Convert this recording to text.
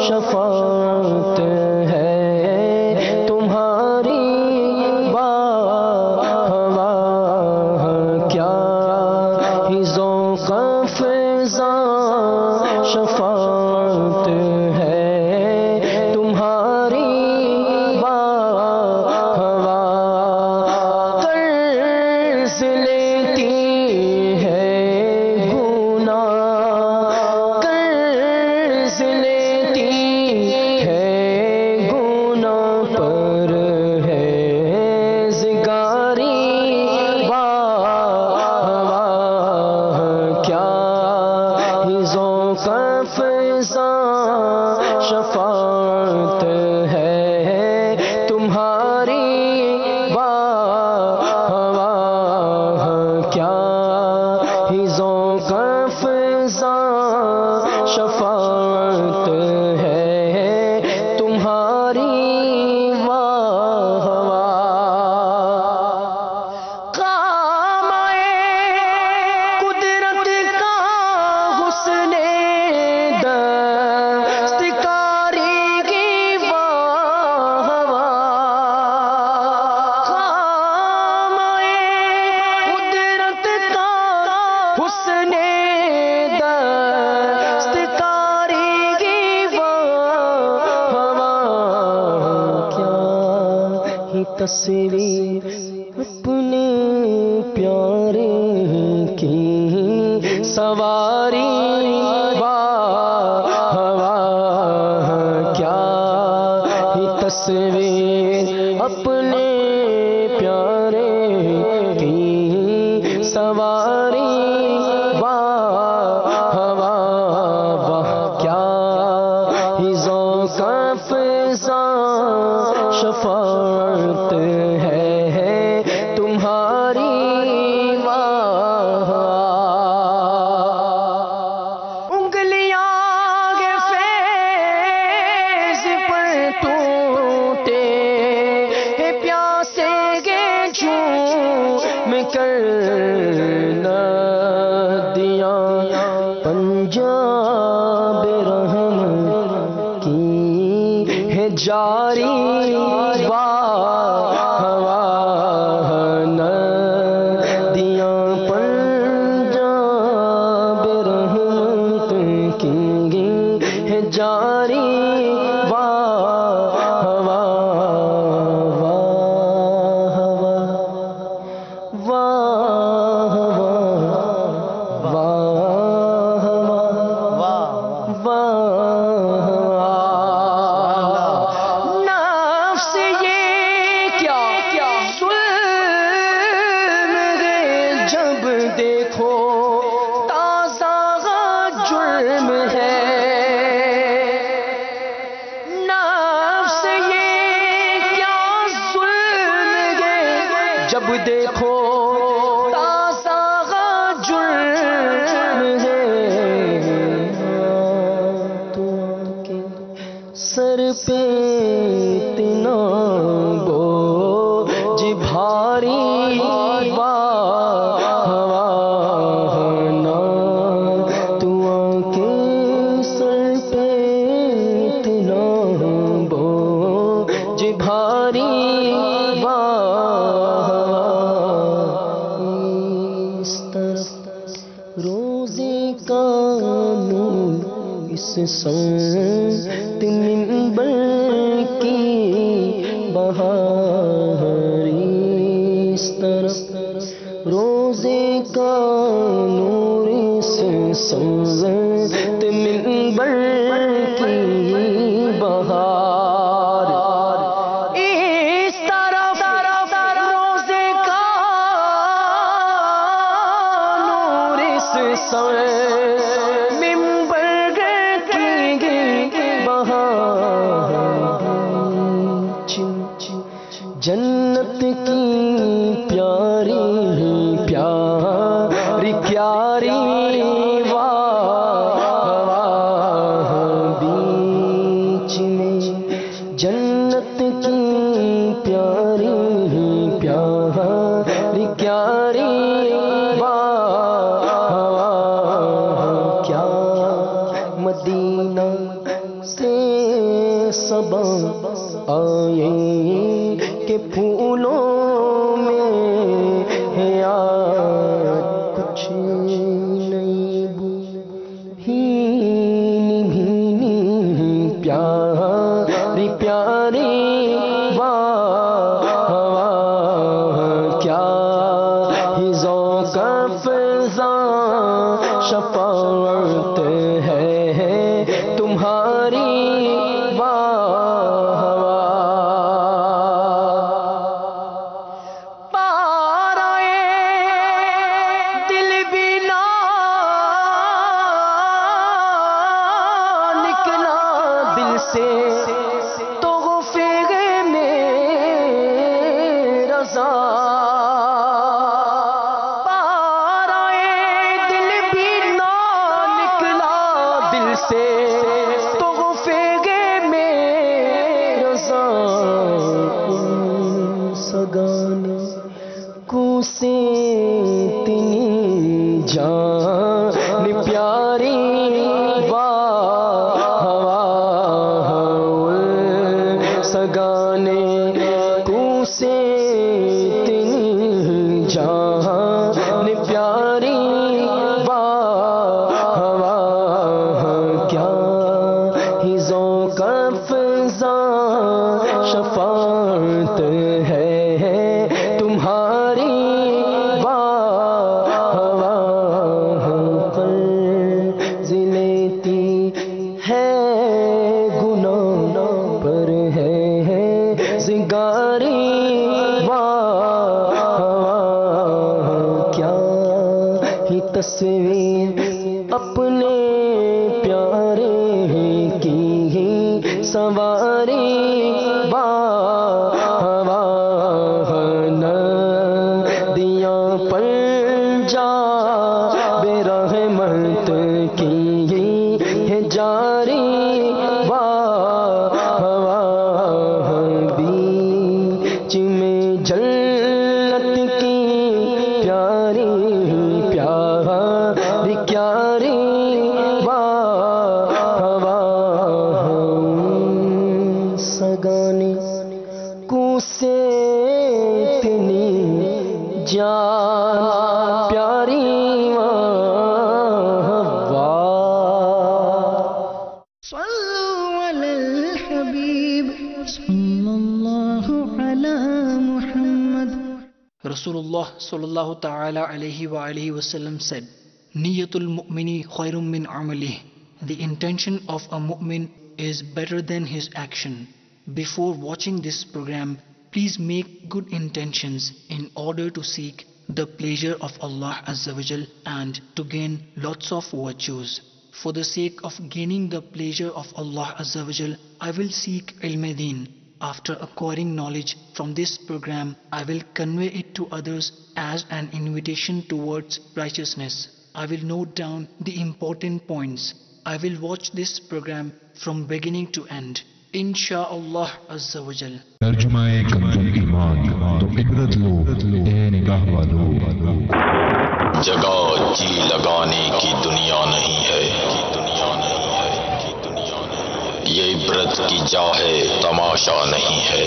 شفاعت ہے تمہاری ہوا کیا ہی ذوق فضا شفاعت ہے تمہاری ہوا قرض لیتی شفاعت ہے تمہاری ہوا کیا ہی ذوق فضا شفاعت ہے تمہاری ہوا کام آئے قدرت کا حسن تصویر اپنے پیارے کی سواری ہوا کیا ہی تصویر اپنے پیارے کی سواری ہوا کیا ہی ذوق فضا شفاعت ہے تمہاری انگلیاں کے فیض پر ٹوٹے پیاسے کے جھوم کر ندیاں پنجاب رحم کی ہے جاری جاری نفس یہ کیا ظلم ہے جب دیکھو تازہ جرم ہے جب دیکھو تازہ جرم ہے تو کے سر پہ اتنا بوجھ بھاری نا تو کے سر پہ اتنا بوجھ بھاری روزے کا نور اس سمت منبر کی بہاری اس طرف روزے کا نور اس سمت منبر کی بہار اس طرف روزے کا نور اس منبر کی بہار جنت کی پیاری پیاری پیاری سے صبا آئے کہ پھولوں میں ہے یار کچھ نہیں بو بھینی بھینی پیاری پیاری واہ کیا ہی ذوق افزاں شفاعت ہے تمہاری تو غفیر میں رضا پارائے دل بھی نہ نکلا دل سے تو غفیر میں رضا سگانے کو سے تنی جان پیاری سگانے کو سے تنی جان پیاری واہ کیا ہی ذوق افزاں شفاعت ہے تمہاری واہ قرض لیتی ہے گناہ پر ہے زنگاری واہ کیا ہی تصویر اپنے پیارے کی ہی سواری واہ ندیاں پر جا بے رحمت کی ہی ہے جاری جنت کی پیاری پیاری پیاری واہ سگانے کو سے تنی جان پیاری صلوا علی الحبیب صلی اللہ علی محمد. Rasulullah sallallahu ta'ala alayhi wa alihi wasallam said, Niyatul mu'mini khayrun min amalih. The intention of a mu'min is better than his action. Before watching this program, please make good intentions in order to seek the pleasure of Allah Azza wa Jal and to gain lots of virtues. For the sake of gaining the pleasure of Allah Azza wa Jal, I will seek ilm-e-deen. After acquiring knowledge from this program, I will convey it to others as an invitation towards righteousness. I will note down the important points. I will watch this program from beginning to end. Insha'Allah Azza wa Jal. ترجمہ کنزُ ایمان تو عبرت لو اے نگاہ والو. جگہ جی لگانے کی دنیا نہیں ہے، یہ عبرت کی جا ہے، تماشا نہیں ہے.